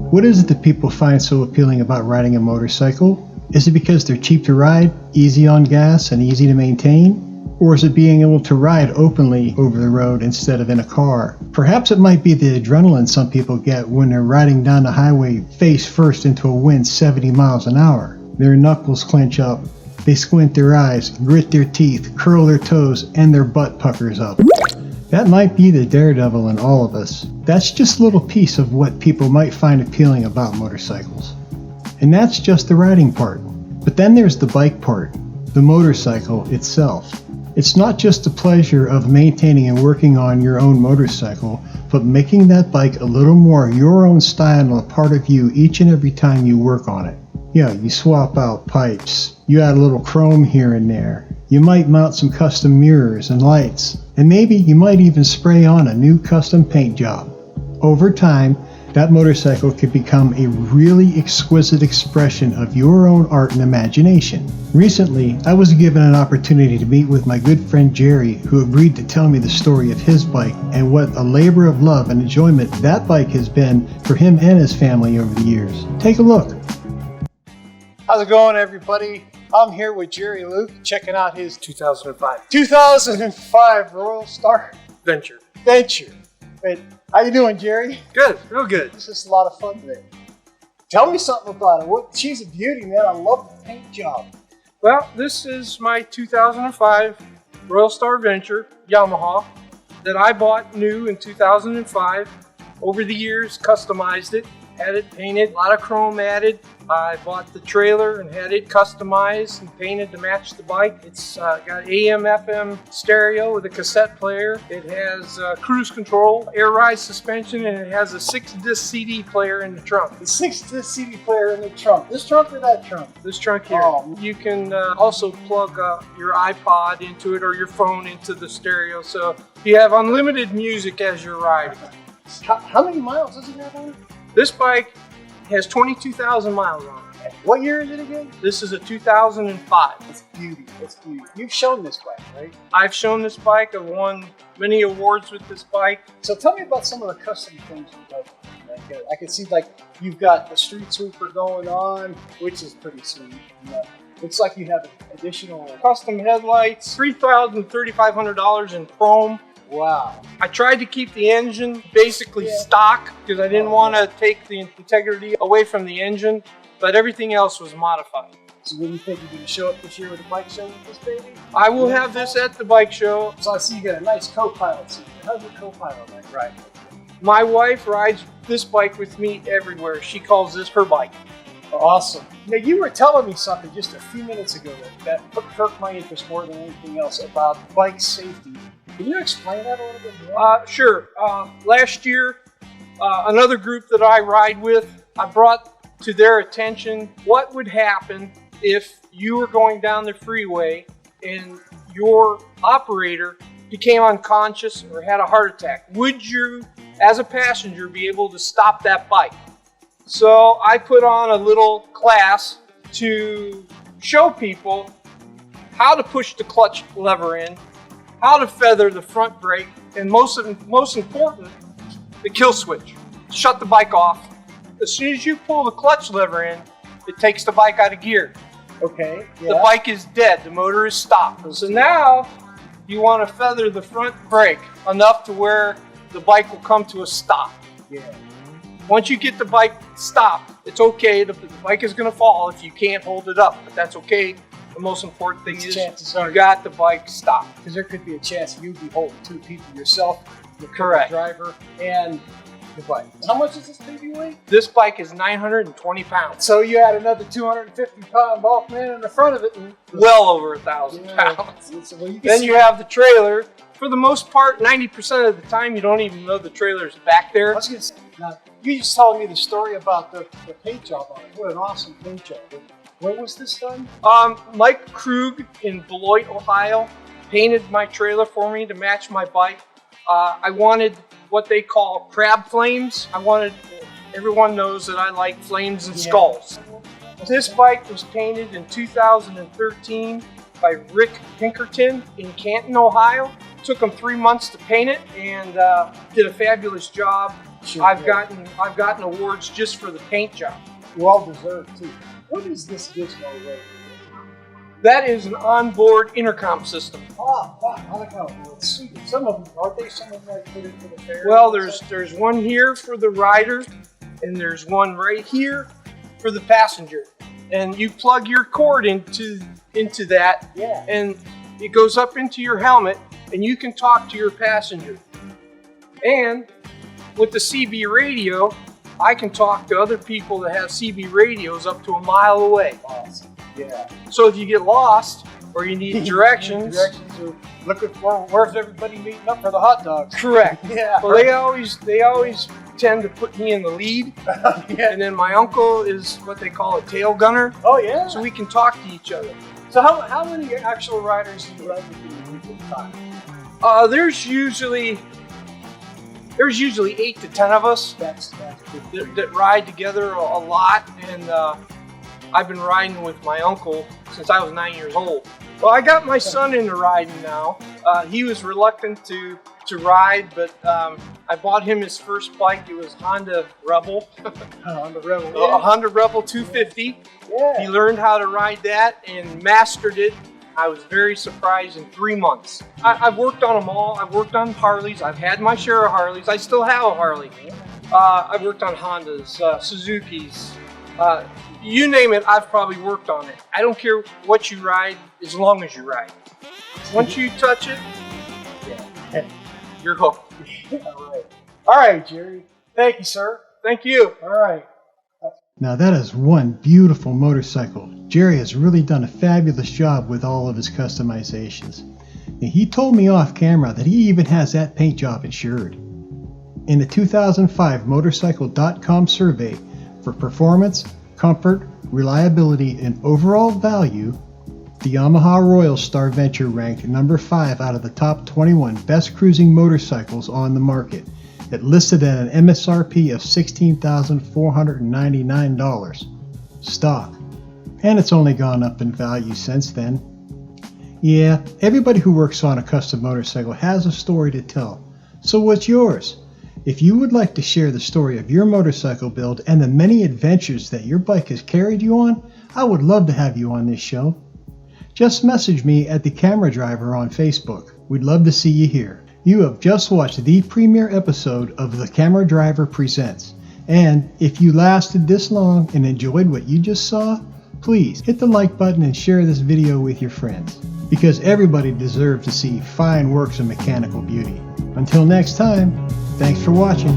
What is it that people find so appealing about riding a motorcycle? Is it because they're cheap to ride, easy on gas, and easy to maintain? Or is it being able to ride openly over the road instead of in a car? Perhaps it might be the adrenaline some people get when they're riding down the highway face first into a wind 70 miles an hour. Their knuckles clench up, they squint their eyes, grit their teeth, curl their toes, and their butt puckers up. That might be the daredevil in all of us. That's just a little piece of what people might find appealing about motorcycles. And that's just the riding part. But then there's the bike part, the motorcycle itself. It's not just the pleasure of maintaining and working on your own motorcycle, but making that bike a little more your own style and a part of you each and every time you work on it. Yeah, you swap out pipes, you add a little chrome here and there, you might mount some custom mirrors and lights, and maybe you might even spray on a new custom paint job. Over time, that motorcycle could become a really exquisite expression of your own art and imagination. Recently, I was given an opportunity to meet with my good friend Jerry, who agreed to tell me the story of his bike and what a labor of love and enjoyment that bike has been for him and his family over the years. Take a look. How's it going, everybody? I'm here with Jerry Luke, checking out his 2005 Royal Star Venture. Wait, how you doing, Jerry? Good, real good. This is a lot of fun today. Tell me something about her. She's a beauty, man. I love the paint job. Well, this is my 2005 Royal Star Venture Yamaha that I bought new in 2005. Over the years, customized it, had it painted, a lot of chrome added. I bought the trailer and had it customized and painted to match the bike. It's got AM, FM stereo with a cassette player. It has cruise control, air ride suspension, and it has a 6-disc CD player in the trunk. The 6-disc CD player in the trunk. This trunk or that trunk? This trunk here. Oh. You can also plug your iPod into it or your phone into the stereo, so you have unlimited music as you're riding. How many miles does it have on it? This bike has 22,000 miles on it. What year is it again? This is a 2005. It's beauty. It's beauty. You've shown this bike, right? I've shown this bike. I've won many awards with this bike. So tell me about some of the custom things you've done. Like, I can see like you've got the street sweeper going on, which is pretty sweet. Looks like you have additional Custom headlights, $3,000, $3,500 in chrome. Wow. I tried to keep the engine basically stock because I didn't want to take the integrity away from the engine, but everything else was modified. So when do you think you're going to show up this year with the bike show with this baby? I will have this at the bike show. So I see you got a nice co-pilot seat. How's your co-pilot like riding? My wife rides this bike with me everywhere. She calls this her bike. Awesome. Now you were telling me something just a few minutes ago that perked my interest more than anything else about bike safety. Can you explain that a little bit more? Sure. Last year, another group that I ride with, I brought to their attention what would happen if you were going down the freeway and your operator became unconscious or had a heart attack. Would you, as a passenger, be able to stop that bike? So I put on a little class to show people how to push the clutch lever in, how to feather the front brake, and most important, the kill switch. Shut the bike off. As soon as you pull the clutch lever in, it takes the bike out of gear. Okay. Yeah. The bike is dead. The motor is stopped. So now you want to feather the front brake enough to where the bike will come to a stop. Yeah. Once you get the bike stopped, it's okay. The bike is going to fall if you can't hold it up, but that's okay. The most important thing is you got the bike stopped. Because there could be a chance you'd be holding two people, yourself, the correct driver, and the bike. How much does this baby weigh? This bike is 920 pounds. So you had another 250-pound bulk man in the front of it. And well over 1,000 pounds. Well, then you have the trailer. For the most part, 90% of the time, you don't even know the trailer's back there. I was going to say, now, you just told me the story about the paint job on it. What an awesome paint job. Where was this done? Mike Krug in Beloit, Ohio, painted my trailer for me to match my bike. I wanted what they call crab flames. Everyone knows that I like flames and skulls. This bike was painted in 2013 by Rick Pinkerton in Canton, Ohio. Took him 3 months to paint it and did a fabulous job. Sure, I've yeah. gotten awards just for the paint job. Well deserved too. What is this gizmo radio? That is an onboard intercom system. Oh, wow, I like how it's sweet. Some of them, aren't they? Some of them like put into the fair. Well, there's one here for the rider, and there's one right here for the passenger. And you plug your cord into that, Yeah. and it goes up into your helmet, and you can talk to your passenger. And with the CB radio, I can talk to other people that have CB radios up to a mile away. Awesome. Yeah. So if you get lost or you need directions, Directions are looking for where's everybody meeting up for the hot dogs. correct. Yeah. Well, they always tend to put me in the lead, Yeah. and then my uncle is what they call a tail gunner, Oh yeah. so we can talk to each other. So how many actual riders do you ride with in a week at a time? There's usually 8 to 10 of us That's good. that ride together a lot, and I've been riding with my uncle since I was 9 years old. Well, I got my son into riding now. He was reluctant to ride, but I bought him his first bike. It was Honda Rebel, On the Rebel. a Honda Rebel 250. Yeah. He learned how to ride that and mastered it. I was very surprised in 3 months. I've worked on them all. I've worked on Harleys. I've had my share of Harleys. I still have a Harley. I've worked on Hondas, Suzukis. You name it, I've probably worked on it. I don't care what you ride, as long as you ride. Once you touch it, Yeah. you're hooked. All right, Jerry. Thank you, sir. Thank you. All right. Now that is one beautiful motorcycle. Jerry has really done a fabulous job with all of his customizations. And he told me off camera that he even has that paint job insured. In the 2005 Motorcycle.com survey for performance, comfort, reliability, and overall value, the Yamaha Royal Star Venture ranked number 5 out of the top 21 best cruising motorcycles on the market. It listed at an MSRP of $16,499 stock, and it's only gone up in value since then. Yeah, everybody who works on a custom motorcycle has a story to tell. So what's yours? If you would like to share the story of your motorcycle build and the many adventures that your bike has carried you on, I would love to have you on this show. Just message me at the Camera Driver on Facebook. We'd love to see you here. You have just watched the premiere episode of The Camera Driver Presents. And if you lasted this long and enjoyed what you just saw, please hit the like button and share this video with your friends, because everybody deserves to see fine works of mechanical beauty. Until next time, thanks for watching.